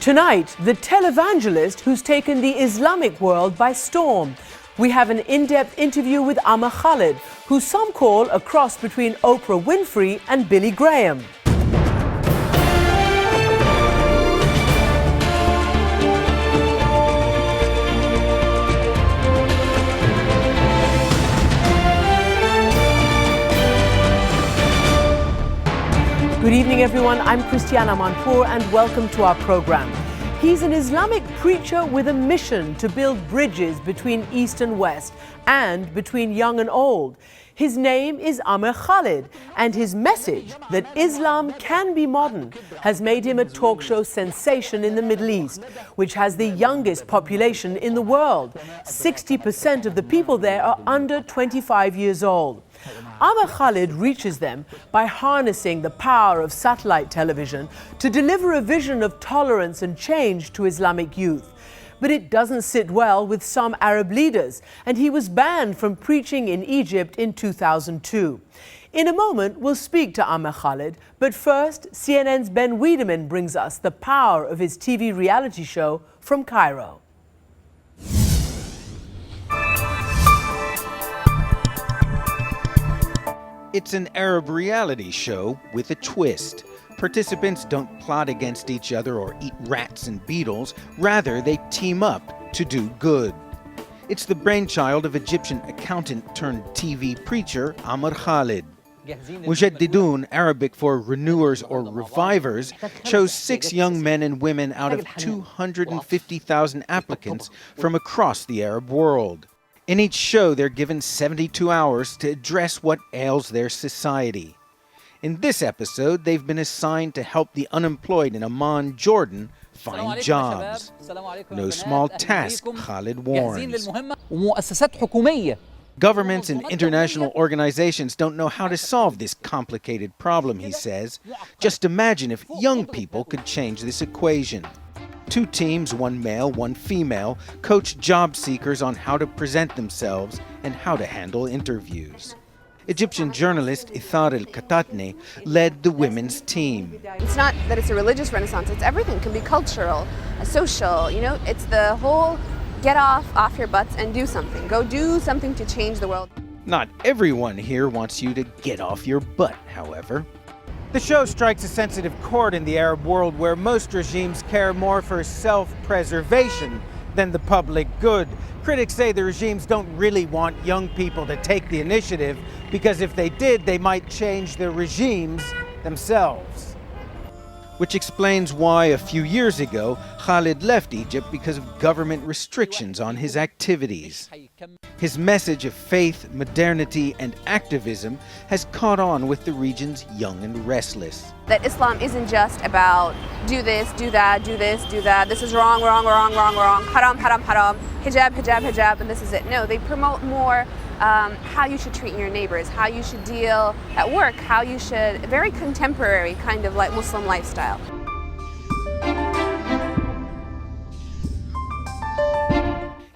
Tonight, the televangelist who's taken the Islamic world by storm. We have an in-depth interview with Khalid, who some call a cross between Oprah Winfrey and Billy Graham. Good evening, everyone. I'm Christiana Manpour, and welcome to our program. He's an Islamic preacher with a mission to build bridges between East and West and between young and old. His name is Khalid, and his message that Islam can be modern has made him a talk show sensation in the Middle East, which has the youngest population in the world. 60% of the people there are under 25 years old. Khalid reaches them by harnessing the power of satellite television to deliver a vision of tolerance and change to Islamic youth. But it doesn't sit well with some Arab leaders, and he was banned from preaching in Egypt in 2002. In a moment, we'll speak to Khalid, but first, CNN's Ben Wiedemann brings us the power of his TV reality show from Cairo. It's an Arab reality show with a twist. Participants don't plot against each other or eat rats and beetles. Rather, they team up to do good. It's the brainchild of Egyptian accountant turned TV preacher Khalid. Mujaddidun, Arabic for renewers or revivers, chose 6 young men and women out of 250,000 applicants from across the Arab world. In each show, they're given 72 hours to address what ails their society. In this episode, they've been assigned to help the unemployed in Amman, Jordan, find jobs. No small task, Khalid warns. Governments and international organizations don't know how to solve this complicated problem, he says. Just imagine if young people could change this equation. 2 teams, 1 male, 1 female, coach job seekers on how to present themselves and how to handle interviews. Egyptian journalist Ithar al-Katatne led the women's team. It's not that it's a religious renaissance, it's everything. It can be cultural, social, it's the whole get off your butts and do something. Go do something to change the world. Not everyone here wants you to get off your butt, however. The show strikes a sensitive chord in the Arab world where most regimes care more for self-preservation than the public good. Critics say the regimes don't really want young people to take the initiative because if they did, they might change their regimes themselves. Which explains why a few years ago, Khalid left Egypt because of government restrictions on his activities. His message of faith, modernity, and activism has caught on with the region's young and restless. That Islam isn't just about do this, do that, do this, do that. This is wrong, wrong, wrong, wrong, wrong. Haram, haram, haram. Hijab, hijab, hijab, and this is it. No, they promote more how you should treat your neighbors, how you should deal at work, how you should, very contemporary kind of like Muslim lifestyle.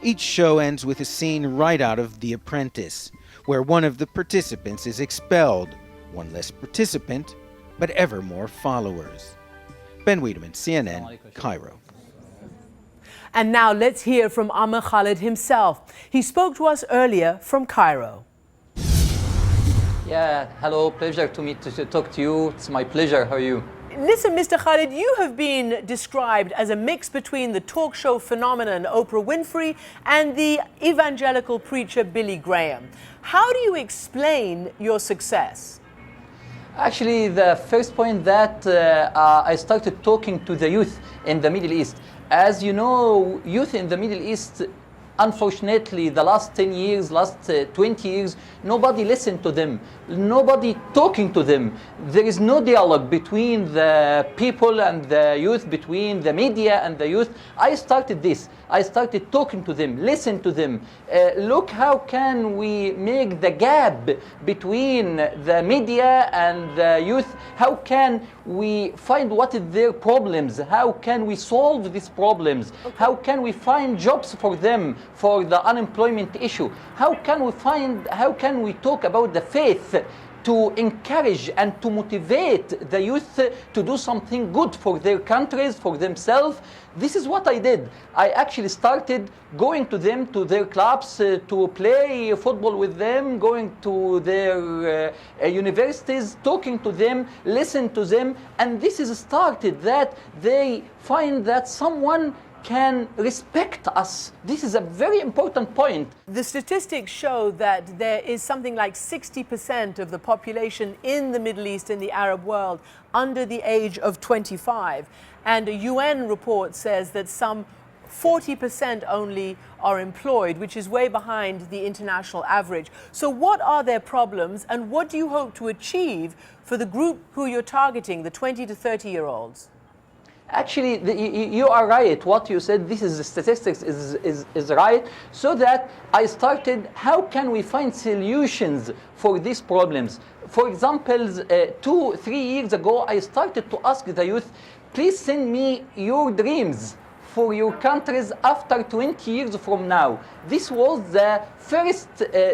Each show ends with a scene right out of The Apprentice, where one of the participants is expelled, one less participant, but ever more followers. Ben Wiedemann, CNN, Cairo. And now let's hear from Khalid himself. He spoke to us earlier from Cairo. Yeah, hello, pleasure to talk to you. It's my pleasure. How are you? Listen, Mr. Khalid, you have been described as a mix between the talk show phenomenon Oprah Winfrey and the evangelical preacher Billy Graham. How do you explain your success? Actually, the first point that I started talking to the youth in the Middle East. As you know, youth in the Middle East, unfortunately, the last 10 years, last 20 years, nobody listened to them. Nobody talking to them. There is no dialogue between the people and the youth, between the media and the youth. I started this. I started talking to them, listen to them. Look how can we make the gap between the media and the youth. How can we find what is their problems? How can we solve these problems? Okay. How can we find jobs for them, for the unemployment issue? How can we talk about the faith? to encourage and to motivate the youth to do something good for their countries, for themselves. This is what I did. I actually started going to them, to their clubs, to play football with them, going to their universities, talking to them, listen to them, and this is started that they find that someone can respect us. This is a very important point. The statistics show that there is something like 60% of the population in the Middle East and the Arab world under the age of 25. And a UN report says that some 40% only are employed, which is way behind the international average. So what are their problems, and what do you hope to achieve for the group who you're targeting, the 20 to 30-year-olds? Actually, you are right. What you said, this is the statistics is right. So that I started, how can we find solutions for these problems? For example, 2-3 years ago, I started to ask the youth, please send me your dreams for your countries after 20 years from now. This was the first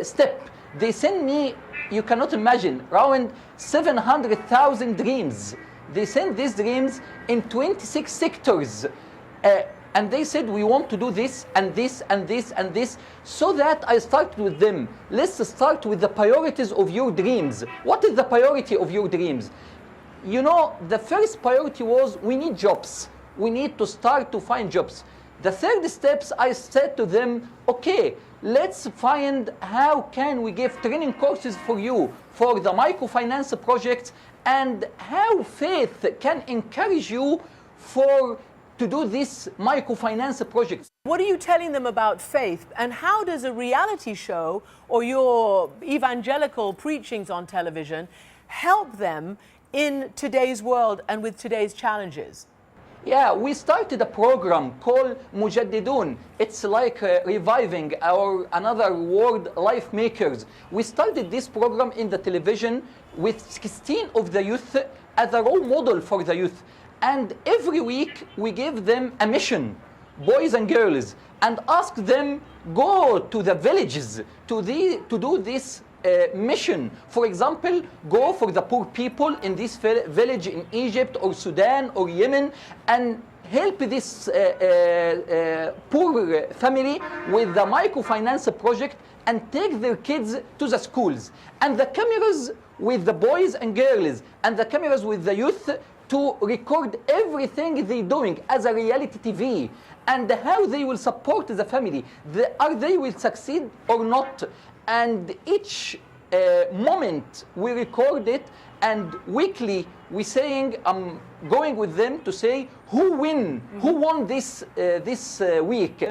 step. They sent me, you cannot imagine, around 700,000 dreams. They sent these dreams in 26 sectors. And they said, we want to do this and this and this and this. So that I started with them. Let's start with the priorities of your dreams. What is the priority of your dreams? You know, the first priority was we need jobs. We need to start to find jobs. The third steps, I said to them, okay, let's find how can we give training courses for you for the microfinance projects, and how faith can encourage you to do this microfinance projects. What are you telling them about faith, and how does a reality show or your evangelical preachings on television help them in today's world and with today's challenges? Yeah, we started a program called Mujaddidun. It's like reviving our another word, life makers. We started this program in the television with 16 of the youth as a role model for the youth. And every week we give them a mission, boys and girls, and ask them go to the villages to do this mission. For example, go for the poor people in this village in Egypt or Sudan or Yemen and help this poor family with the microfinance project and take their kids to the schools. And the cameras with the boys and girls and the cameras with the youth to record everything they're doing as a reality TV, and how they will support the family. Are they will succeed or not? And each moment we record it, and weekly we saying, I'm going with them to say who won this week.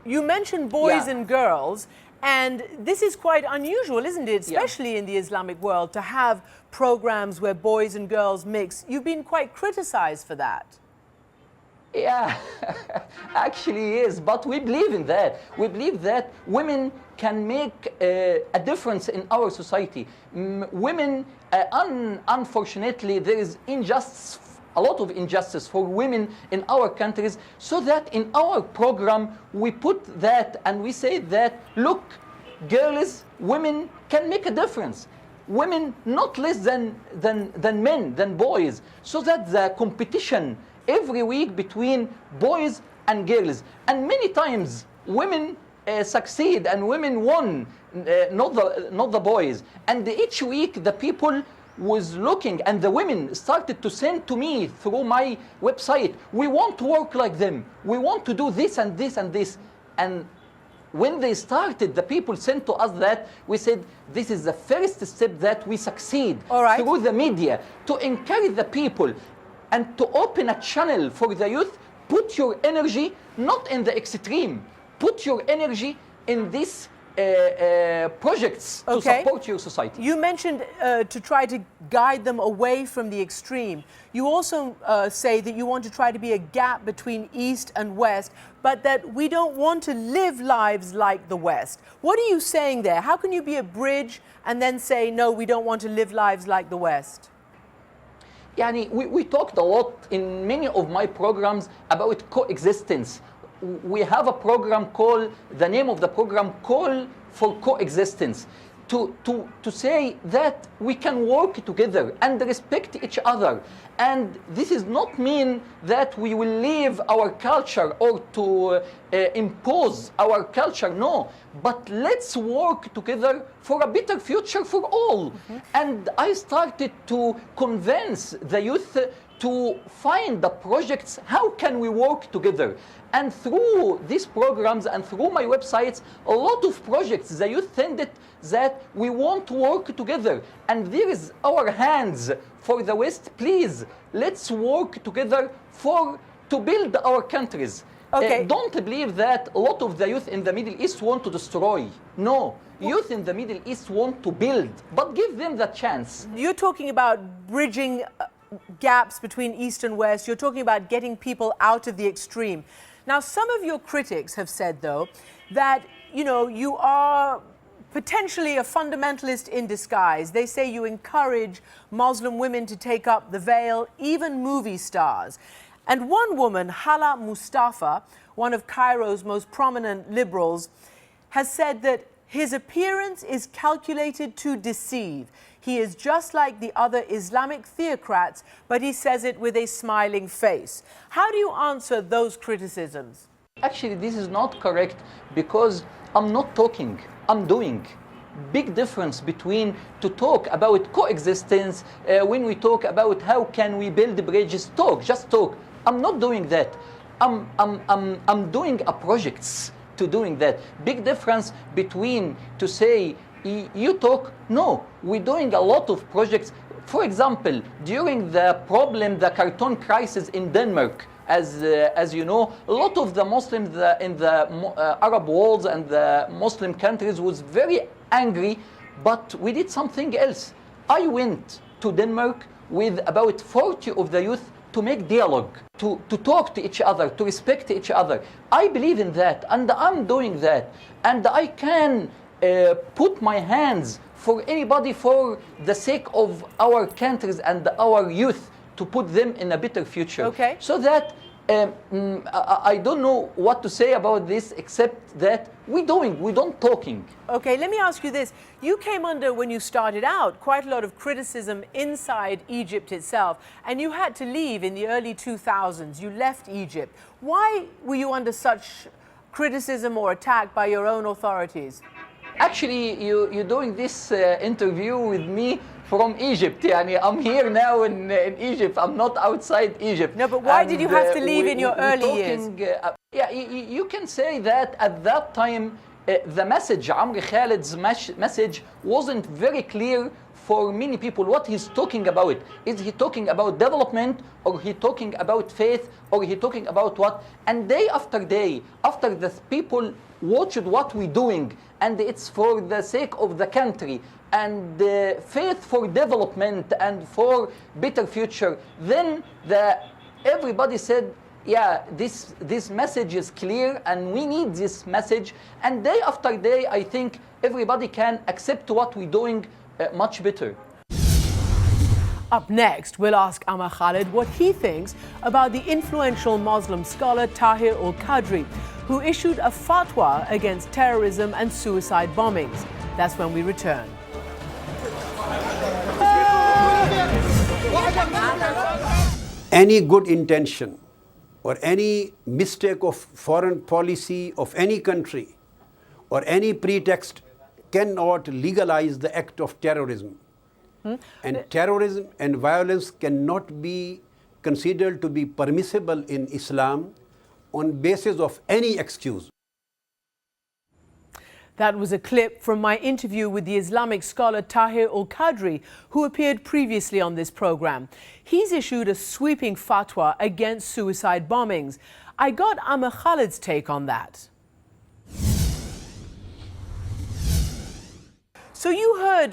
You mentioned boys and girls, and this is quite unusual, isn't it? Especially in the Islamic world, to have programs where boys and girls mix. You've been quite criticized for that. Yeah, actually yes, but we believe in that. We believe that women can make a difference in our society. Women, unfortunately, there is injustice, a lot of injustice for women in our countries, so that in our program we put that and we say that, look, girls, women can make a difference. Women not less than men, than boys, so that the competition every week between boys and girls. And many times women succeed and women won, not the boys. And each week the people was looking, and the women started to send to me through my website, we want to work like them, we want to do this and this and this. And when they started, the people sent to us that, we said, this is the first step that we succeed through the media, to encourage the people and to open a channel for the youth. Put your energy not in the extreme, put your energy in these projects to support your society. You mentioned to try to guide them away from the extreme. You also say that you want to try to be a gap between East and West, but that we don't want to live lives like the West. What are you saying there? How can you be a bridge and then say, no, we don't want to live lives like the West? Yani, we talked a lot in many of my programs about coexistence. We have a program called, the name of the program, Call for Coexistence. to say that we can work together and respect each other. And this does not mean that we will leave our culture or to impose our culture, no. But let's work together for a better future for all. Mm-hmm. And I started to convince the youth to find the projects, how can we work together? And through these programs and through my websites, a lot of projects, the youth tended that we want to work together. And there is our hands for the West, please, let's work together to build our countries. Okay. Don't believe that a lot of the youth in the Middle East want to destroy. No, youth in the Middle East want to build, but give them the chance. You're talking about bridging gaps between East and West. You're talking about getting people out of the extreme. Now, some of your critics have said, though, that, you are potentially a fundamentalist in disguise. They say you encourage Muslim women to take up the veil, even movie stars. And one woman, Hala Mustafa, one of Cairo's most prominent liberals, has said that his appearance is calculated to deceive. He is just like the other Islamic theocrats, but he says it with a smiling face. How do you answer those criticisms? Actually, this is not correct because I'm not talking, I'm doing. Big difference between to talk about coexistence, when we talk about how can we build bridges, just talk. I'm not doing that. I'm doing a projects to doing that. Big difference between to say you talk, no, we're doing a lot of projects. For example, during the cartoon crisis in Denmark, as you know, a lot of the Muslims in the Arab world and the Muslim countries was very angry, but we did something else. I went to Denmark with about 40 of the youth to make dialogue, to talk to each other, to respect each other. I believe in that, and I'm doing that. And I can put my hands for anybody for the sake of our countries and our youth to put them in a better future. Okay. So that I don't know what to say about this except that we don't talking. Okay, let me ask you this. You came under, when you started out, quite a lot of criticism inside Egypt itself, and you had to leave in the early 2000s. You left Egypt. Why were you under such criticism or attack by your own authorities? Actually, you're doing this interview with me from Egypt. I'm here now in Egypt. I'm not outside Egypt. No, but why did you have to leave in your early years? You can say that at that time, the message, Amr Khalid's message, wasn't very clear for many people what he's talking about. Is he talking about development, or he talking about faith, or he talking about what? And day after day, after the people watched what we're doing, and it's for the sake of the country, and faith for development and for better future, then everybody said, yeah, this message is clear and we need this message. And day after day, I think everybody can accept what we're doing much better. Up next, we'll ask Amr Khalid what he thinks about the influential Muslim scholar Tahir al-Qadri, who issued a fatwa against terrorism and suicide bombings. That's when we return. Any good intention or any mistake of foreign policy of any country or any pretext cannot legalize the act of terrorism. And terrorism and violence cannot be considered to be permissible in Islam on basis of any excuse. That was a clip from my interview with the Islamic scholar Tahir al-Qadri, who appeared previously on this program. He's issued a sweeping fatwa against suicide bombings. I got Amr Khalid's take on that. So you heard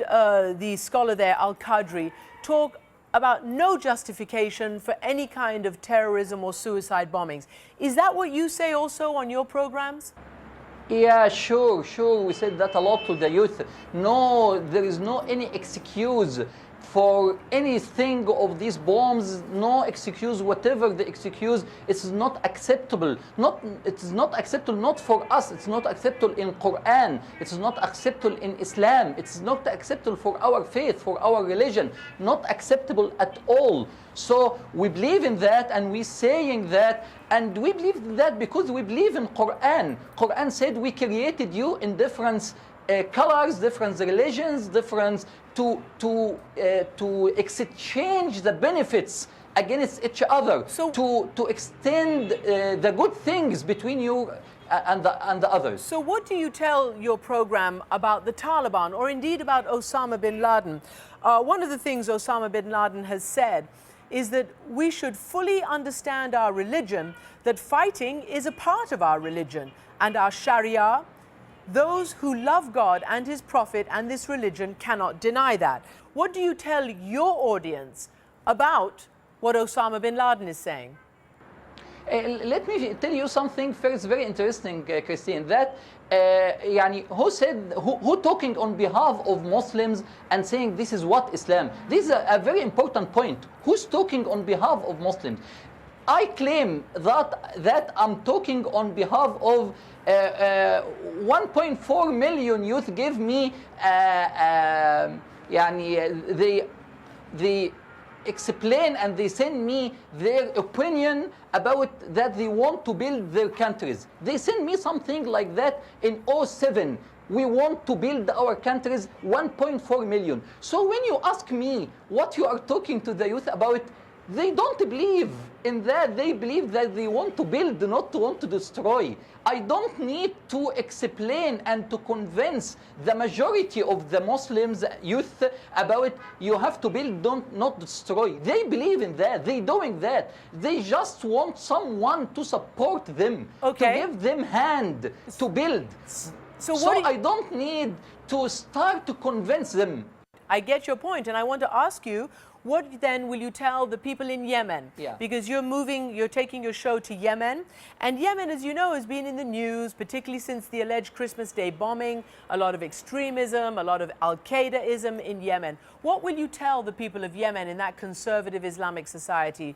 the scholar there, al-Qadri, talk about no justification for any kind of terrorism or suicide bombings. Is that what you say also on your programs? Yeah, sure. We said that a lot to the youth. No, there is no any excuse for anything of these bombs, no excuse, whatever the excuse, it's not acceptable. It's not acceptable not for us, it's not acceptable in Quran, it's not acceptable in Islam, it's not acceptable for our faith, for our religion, not acceptable at all. So we believe in that, and we're saying that, and we believe that because we believe in Quran. Quran said we created you in different colors, different religions, different to exchange the benefits against each other, so, to extend the good things between you and the others. So what do you tell your program about the Taliban, or indeed about Osama bin Laden? One of the things Osama bin Laden has said is that we should fully understand our religion, that fighting is a part of our religion, and our Sharia. Those who love God and His Prophet and this religion cannot deny that. What do you tell your audience about what Osama bin Laden is saying? Let me tell you something first, very interesting, Christine, that who talking on behalf of Muslims and saying this is what Islam? This is a very important point. Who's talking on behalf of Muslims? I claim that I'm talking on behalf of 1.4 million youth give me they explain and they send me their opinion about that they want to build their countries. They send me something like that in 2007. We want to build our countries, 1.4 million. So when you ask me what you are talking to the youth about, they don't believe in that. They believe that they want to build, not to want to destroy. I don't need to explain and to convince the majority of the Muslims youth about you have to build, not destroy. They believe in that. They're doing that. They just want someone to support them, to give them hand to build. So I don't need to start to convince them. I get your point, and I want to ask you, what then will you tell the people in Yemen? Yeah. Because you're taking your show to Yemen, and Yemen, as you know, has been in the news, particularly since the alleged Christmas Day bombing, a lot of extremism, a lot of Al-Qaeda-ism in Yemen. What will you tell the people of Yemen in that conservative Islamic society?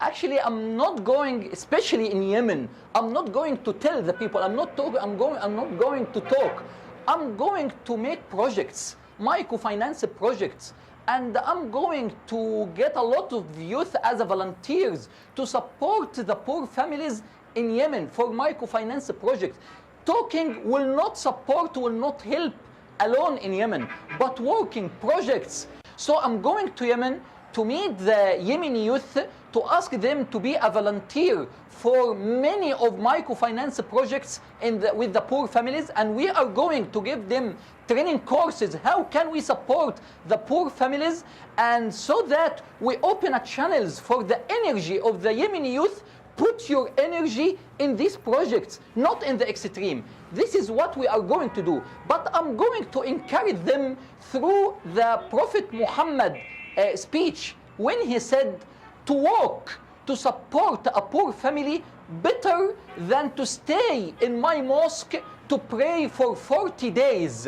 Actually, I'm not going, especially in Yemen, I'm not going to tell the people, I'm not going to talk. I'm going to make projects, microfinance projects, and I'm going to get a lot of youth as volunteers to support the poor families in Yemen for microfinance projects. Talking will not support, will not help alone in Yemen, but working projects. So I'm going to Yemen to meet the Yemeni youth, to ask them to be a volunteer for many of microfinance projects with the poor families, and we are going to give them training courses. How can we support the poor families? And so that we open a channels for the energy of the Yemeni youth. Put your energy in these projects, not in the extreme. This is what we are going to do. But I'm going to encourage them through the Prophet Muhammad speech, when he said to walk to support a poor family better than to stay in my mosque to pray for 40 days.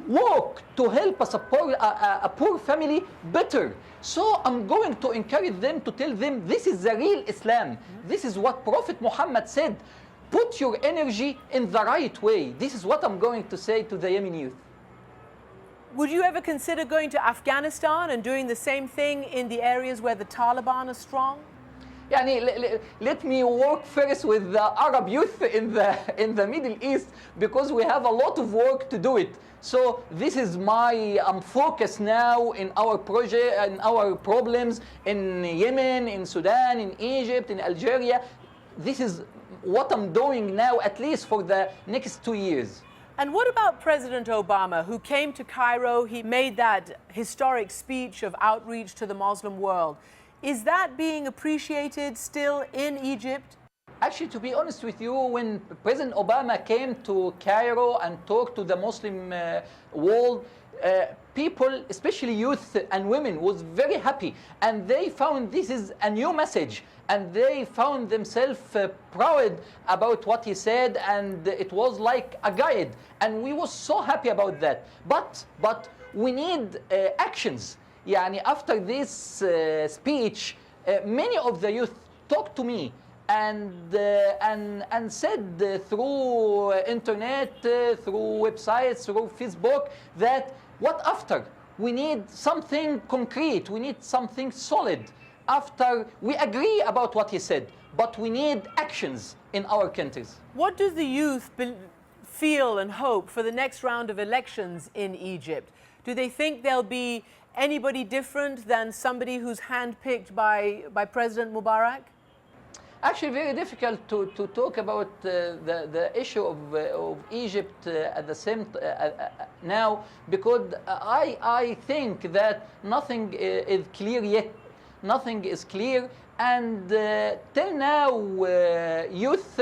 Walk to help support a poor family better. So I'm going to encourage them, to tell them this is the real Islam. This is what Prophet Muhammad said. Put your energy in the right way. This is what I'm going to say to the Yemeni youth. Would you ever consider going to Afghanistan and doing the same thing in the areas where the Taliban are strong? Let me work first with the Arab youth in the Middle East, because we have a lot of work to do it. So this is my focus now in our project and our problems in Yemen, in Sudan, in Egypt, in Algeria. This is what I'm doing now, at least for the next 2 years. And what about President Obama, who came to Cairo? He made that historic speech of outreach to the Muslim world. Is that being appreciated still in Egypt? Actually, to be honest with you, when President Obama came to Cairo and talked to the Muslim world, people, especially youth and women, was very happy, and they found this is a new message, and they found themselves proud about what he said, and it was like a guide, and we were so happy about that. But we need actions. يعني after this speech, many of the youth talked to me and said through internet, through websites, through Facebook, that what after? We need something concrete, we need something solid. After we agree about what he said, but we need actions in our countries. What does the youth feel and hope for the next round of elections in Egypt? Do they think there'll be anybody different than somebody who's handpicked by President Mubarak? Actually, very difficult to talk about the issue of Egypt at the same now, because I think that nothing is clear yet. Nothing is clear, and till now, youth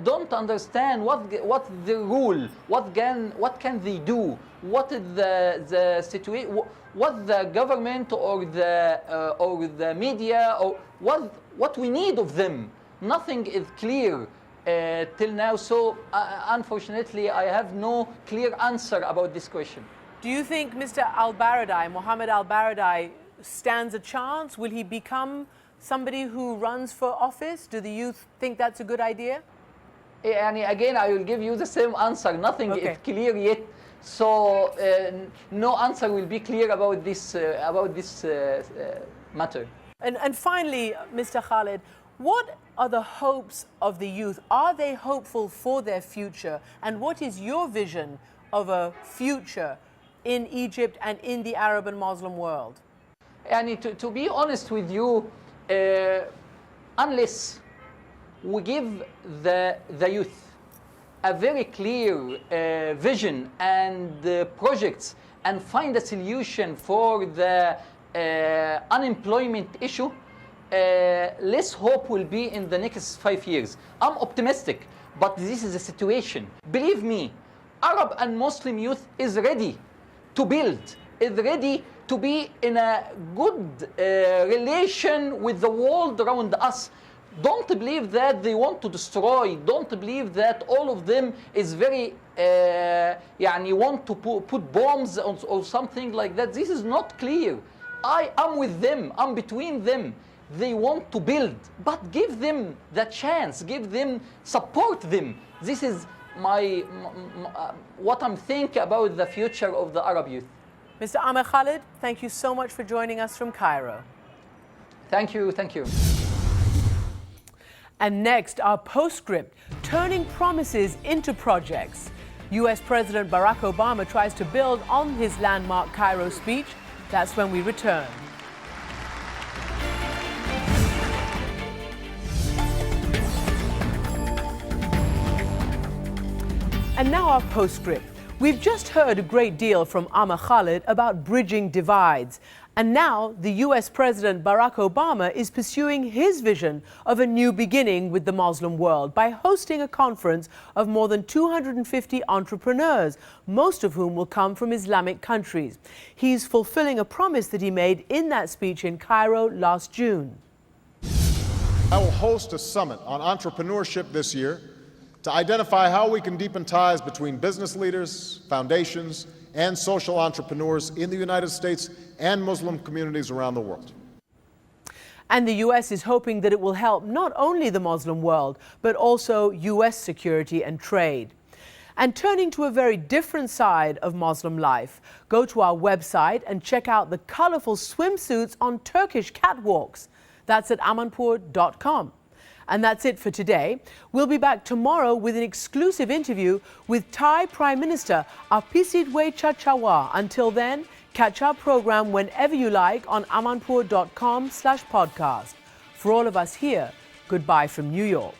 don't understand what the rule, what can they do, what is the situation, what the government or the media, or what we need of them. Nothing is clear till now, so unfortunately I have no clear answer about this question. Do you think Mr. al-Baradei, Mohammed al-Baradei, stands a chance? Will he become somebody who runs for office? Do the youth think that's a good idea? And again, I will give you the same answer. Nothing is clear yet, so no answer will be clear about this matter. And finally, Mr. Khalid, what are the hopes of the youth? Are they hopeful for their future? And what is your vision of a future in Egypt and in the Arab and Muslim world? And to be honest with you, unless we give the youth a very clear vision and projects and find a solution for the unemployment issue, less hope will be in the next 5 years. I'm optimistic, but this is a situation. Believe me, Arab and Muslim youth is ready to build, is ready to be in a good relation with the world around us. Don't believe that they want to destroy. Don't believe that all of them is very, want to put bombs or something like that. This is not clear. I am with them. I'm between them. They want to build, but give them the chance. Give them, support them. This is what I'm thinking about the future of the Arab youth. Mr. Amr Khalid, thank you so much for joining us from Cairo. Thank you, thank you. And next, our postscript, turning promises into projects. US President Barack Obama tries to build on his landmark Cairo speech. That's when we return. And now our postscript. We've just heard a great deal from Amr Khalid about bridging divides. And now the US President Barack Obama is pursuing his vision of a new beginning with the Muslim world by hosting a conference of more than 250 entrepreneurs, most of whom will come from Islamic countries. He's fulfilling a promise that he made in that speech in Cairo last June. I will host a summit on entrepreneurship this year to identify how we can deepen ties between business leaders, foundations, and social entrepreneurs in the United States and Muslim communities around the world. And the US is hoping that it will help not only the Muslim world, but also US security and trade. And turning to a very different side of Muslim life, go to our website and check out the colorful swimsuits on Turkish catwalks. That's at amanpour.com. And that's it for today. We'll be back tomorrow with an exclusive interview with Thai Prime Minister Apisidwe Chachawa. Until then, catch our program whenever you like on amanpour.com/podcast. For all of us here, goodbye from New York.